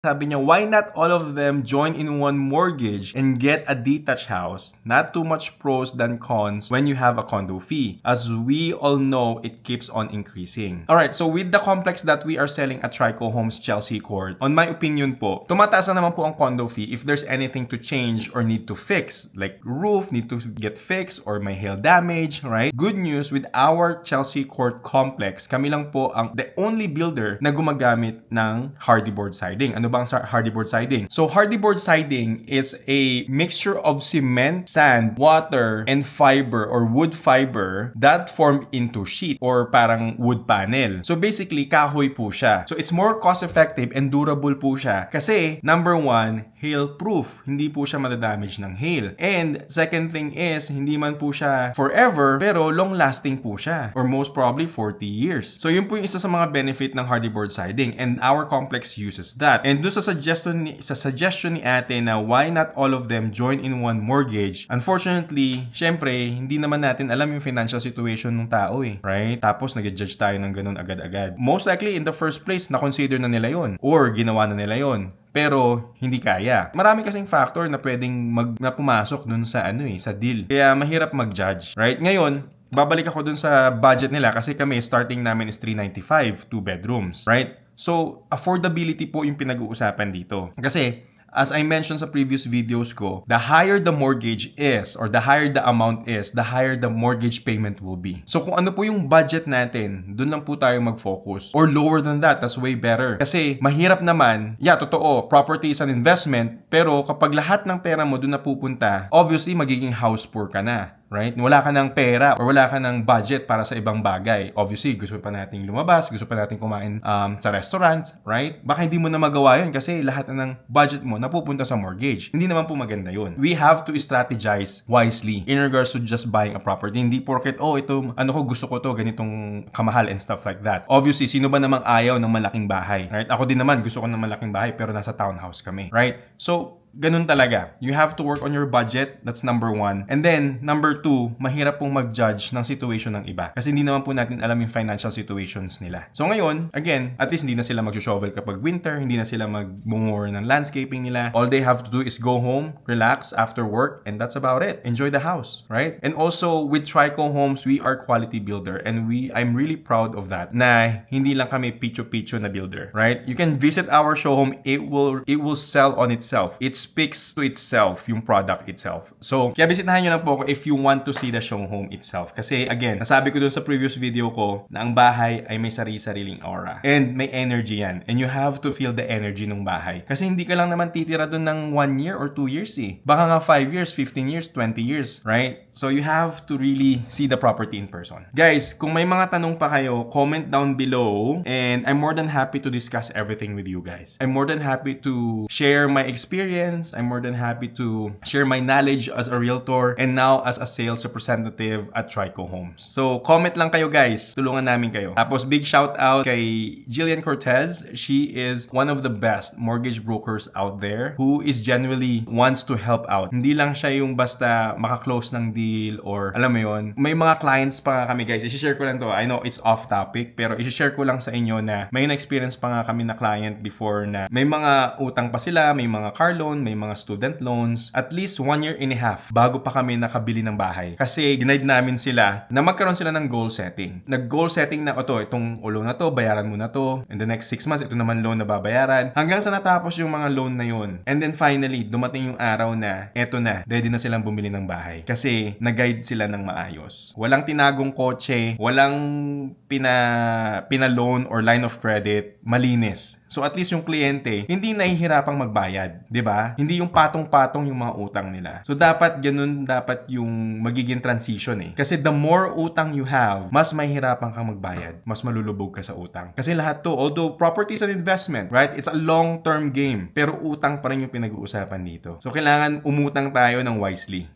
Sabi niya, why not all of them join in one mortgage and get a detached house? Not too much pros than cons when you have a condo fee. As we all know, it keeps on increasing. Alright, so with the complex that we are selling at Trico Homes Chelsea Court, on my opinion po, tumataas na naman po ang condo fee if there's anything to change or need to fix. Like roof need to get fixed or may hail damage, right? Good news, with our Chelsea Court complex, kami lang po ang the only builder na gumagamit ng hardyboard siding. Ano bang hardyboard siding? So hardyboard siding is a mixture of cement, sand, water, and fiber or wood fiber that form into sheet or parang wood panel. So basically, kahoy po siya. So it's more cost effective and durable po siya kasi number one, hail proof. Hindi po siya madadamage ng hail. And second thing is, hindi man po siya forever pero long lasting po siya or most probably 40 years. So yun po yung isa sa mga benefit ng hardyboard siding and our complex uses that. And doon sa suggestion ni ate na why not all of them join in one mortgage, unfortunately, syempre, hindi naman natin alam yung financial situation ng tao eh. Right? Tapos nag-judge tayo ng ganun agad-agad. Most likely, in the first place, na-consider na nila yon or ginawa na nila yon pero hindi kaya. Marami kasing factor na pwedeng na pumasok dun sa sa deal. Kaya mahirap mag-judge. Right? Ngayon, babalik ako dun sa budget nila kasi kami, starting namin is 395, 2 bedrooms. Right? So, affordability po yung pinag-uusapan dito. Kasi, as I mentioned sa previous videos ko, the higher the mortgage is or the higher the amount is, the higher the mortgage payment will be. So kung ano po yung budget natin, dun lang po tayo mag-focus. Or lower than that, that's way better. Kasi mahirap naman, totoo, property is an investment, pero kapag lahat ng pera mo dun napupunta, obviously magiging house poor ka na. Right? Wala ka ng pera or wala ka ng budget para sa ibang bagay. Obviously, gusto pa nating lumabas, gusto pa nating kumain sa restaurants, right? Baka hindi mo na magawa yun kasi lahat ng budget mo napupunta sa mortgage. Hindi naman po maganda yun. We have to strategize wisely in regards to just buying a property. Hindi porket, ito, gusto ko to, ganitong kamahal and stuff like that. Obviously, sino ba namang ayaw ng malaking bahay? Right? Ako din naman, gusto ko ng malaking bahay pero nasa townhouse kami. Right? So, ganun talaga. You have to work on your budget. That's number one. And then, number two, mahirap pong mag-judge ng situation ng iba. Kasi hindi naman po natin alam yung financial situations nila. So ngayon, again, at least hindi na sila mag-shovel kapag winter, hindi na sila mag-bumore ng landscaping nila. All they have to do is go home, relax after work, and that's about it. Enjoy the house, right? And also, with Trico Homes, we are quality builder and I'm really proud of that na hindi lang kami picho-picho na builder, right? You can visit our showroom. It will sell on itself. It speaks to itself, yung product itself. So, kaya bisitahan nyo lang po ako if you want to see the showroom itself. Kasi, again, nasabi ko dun sa previous video ko na ang bahay ay may sarili-sariling aura. And may energy yan. And you have to feel the energy ng bahay. Kasi hindi ka lang naman titira dun ng 1 year or 2 years eh. Baka nga 5 years, 15 years, 20 years, right? So, you have to really see the property in person. Guys, kung may mga tanong pa kayo, comment down below and I'm more than happy to discuss everything with you guys. I'm more than happy to share my experience. I'm more than happy to share my knowledge as a realtor and now as a sales representative at Trico Homes. So, comment lang kayo guys. Tulungan namin kayo. Tapos, big shout out kay Jillian Cortez. She is one of the best mortgage brokers out there who is genuinely wants to help out. Hindi lang siya yung basta makaklose ng deal or alam mo yun. May mga clients pa nga kami guys. I-share ko lang to. I know it's off topic pero i-share ko lang sa inyo na may na-experience pa nga kami na client before na may mga utang pa sila, may mga car loan, may mga student loans, at least 1 year and a half bago pa kami nakabili ng bahay. Kasi ginaid namin sila na magkaroon sila ng goal setting. Nag-goal setting na, itong loan na to, bayaran mo na to. In the next 6 months, ito naman loan na babayaran. Hanggang sa natapos yung mga loan na yun. And then finally, dumating yung araw na, eto na, ready na silang bumili ng bahay. Kasi nag-guide sila ng maayos. Walang tinagong kotse, walang pina-loan or line of credit, malinis. So at least yung kliyente, hindi nahihirapang magbayad. 'Di ba? Hindi yung patong-patong yung mga utang nila. So dapat ganun yung magiging transition eh. Kasi the more utang you have, mas mahihirapan kang magbayad. Mas malulubog ka sa utang. Kasi lahat to, although property is an investment, right? It's a long-term game. Pero utang pa rin yung pinag-uusapan dito. So kailangan umutang tayo ng wisely.